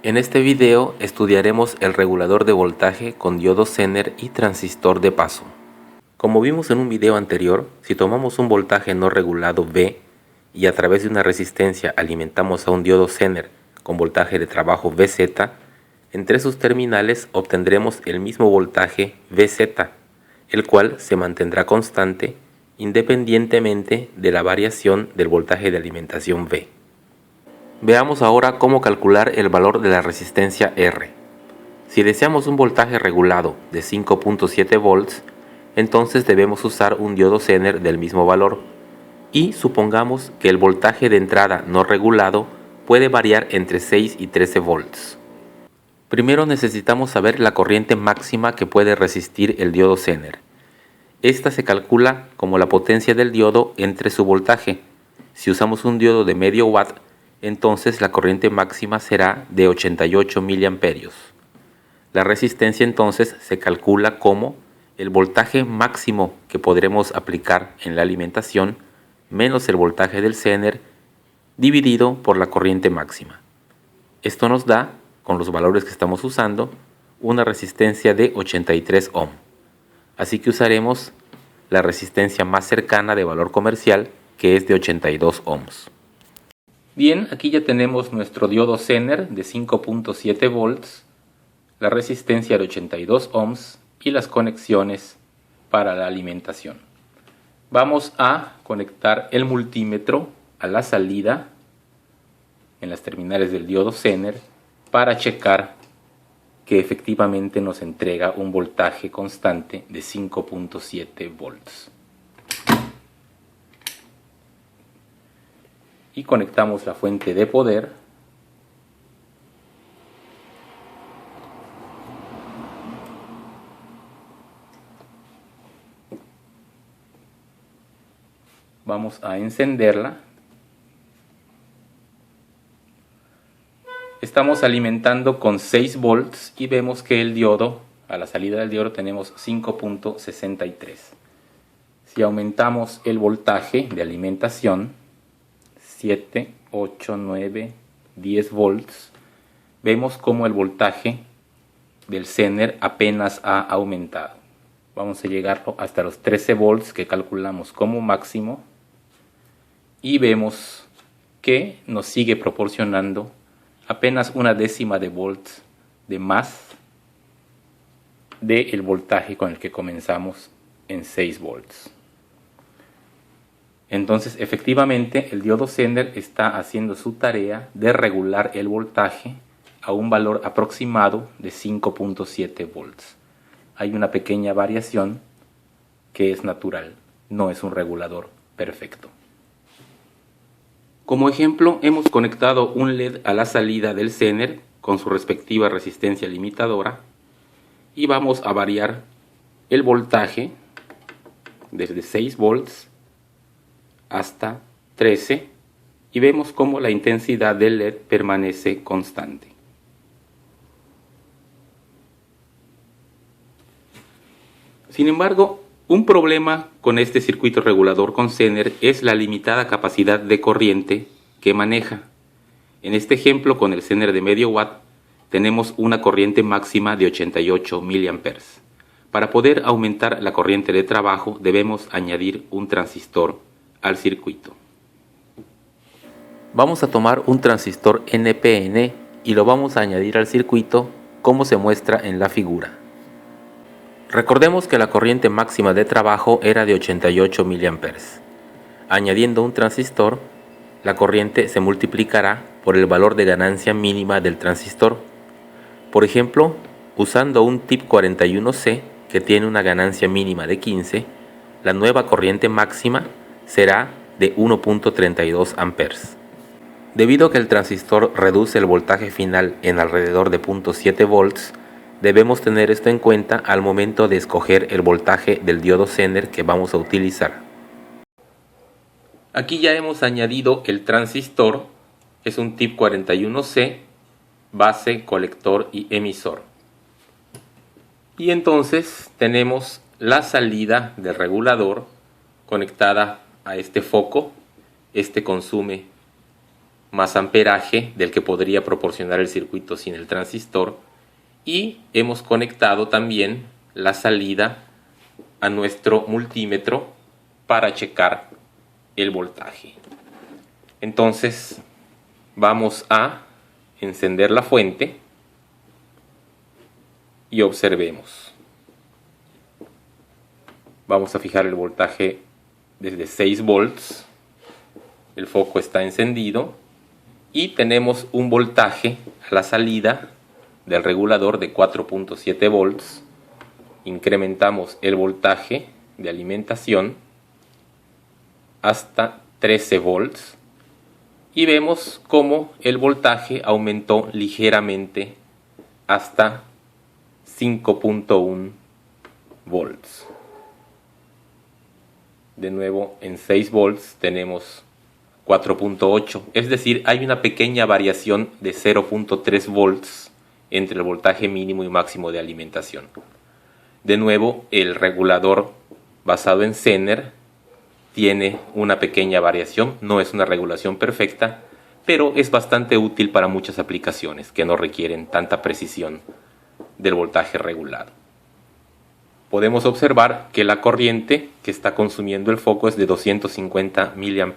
En este video estudiaremos el regulador de voltaje con diodo Zener y transistor de paso. Como vimos en un video anterior, si tomamos un voltaje no regulado V y a través de una resistencia alimentamos a un diodo Zener con voltaje de trabajo Vz, entre sus terminales obtendremos el mismo voltaje Vz, el cual se mantendrá constante independientemente de la variación del voltaje de alimentación V. Veamos ahora cómo calcular el valor de la resistencia R. Si deseamos un voltaje regulado de 5.7 volts, entonces debemos usar un diodo Zener del mismo valor, y supongamos que el voltaje de entrada no regulado puede variar entre 6 y 13 volts. Primero necesitamos saber la corriente máxima que puede resistir el diodo Zener. Esta se calcula como la potencia del diodo entre su voltaje. Si usamos un diodo de medio watt, entonces la corriente máxima será de 88 miliamperios. La resistencia entonces se calcula como el voltaje máximo que podremos aplicar en la alimentación menos el voltaje del Zener dividido por la corriente máxima. Esto nos da, con los valores que estamos usando, una resistencia de 83 ohm. Así que usaremos la resistencia más cercana de valor comercial, que es de 82 ohms. Bien, aquí ya tenemos nuestro diodo Zener de 5.7 volts, la resistencia de 82 ohms y las conexiones para la alimentación. Vamos a conectar el multímetro a la salida en las terminales del diodo Zener para checar que efectivamente nos entrega un voltaje constante de 5.7 volts. Y conectamos la fuente de poder. Vamos a encenderla. Estamos alimentando con 6 volts y vemos que el diodo, a la salida del diodo tenemos 5.63. Si aumentamos el voltaje de alimentación, 7, 8, 9, 10 volts, vemos como el voltaje del Zener apenas ha aumentado. Vamos a llegar hasta los 13 volts que calculamos como máximo y vemos que nos sigue proporcionando apenas una décima de volts de más del voltaje con el que comenzamos en 6 volts. Entonces, efectivamente, el diodo Zener está haciendo su tarea de regular el voltaje a un valor aproximado de 5.7 volts. Hay una pequeña variación que es natural, no es un regulador perfecto. Como ejemplo, hemos conectado un LED a la salida del Zener con su respectiva resistencia limitadora y vamos a variar el voltaje desde 6 volts hasta 13 y vemos cómo la intensidad del LED permanece constante. Sin embargo, un problema con este circuito regulador con Zener es la limitada capacidad de corriente que maneja. En este ejemplo, con el Zener de medio watt, tenemos una corriente máxima de 88 miliamperes. Para poder aumentar la corriente de trabajo, debemos añadir un transistor al circuito. Vamos a tomar un transistor NPN y lo vamos a añadir al circuito como se muestra en la figura. Recordemos que la corriente máxima de trabajo era de 88 miliamperes. Añadiendo un transistor, la corriente se multiplicará por el valor de ganancia mínima del transistor. Por ejemplo, usando un tip 41C que tiene una ganancia mínima de 15, la nueva corriente máxima será de 1.32 amperes. Debido a que el transistor reduce el voltaje final en alrededor de 0.7 volts, debemos tener esto en cuenta al momento de escoger el voltaje del diodo Zener que vamos a utilizar. Aquí ya hemos añadido el transistor, es un tip 41C, base, colector y emisor. Y entonces tenemos la salida del regulador conectada a este foco. Este consume más amperaje del que podría proporcionar el circuito sin el transistor, y hemos conectado también la salida a nuestro multímetro para checar el voltaje. Entonces vamos a encender la fuente y observemos. Vamos a fijar el voltaje desde 6 volts. El foco está encendido y tenemos un voltaje a la salida del regulador de 4.7 volts. Incrementamos el voltaje de alimentación hasta 13 volts y vemos cómo el voltaje aumentó ligeramente hasta 5.1 volts. De nuevo, en 6 volts tenemos 4.8, es decir, hay una pequeña variación de 0.3 volts entre el voltaje mínimo y máximo de alimentación. De nuevo, el regulador basado en Zener tiene una pequeña variación, no es una regulación perfecta, pero es bastante útil para muchas aplicaciones que no requieren tanta precisión del voltaje regulado. Podemos observar que la corriente que está consumiendo el foco es de 250 mA.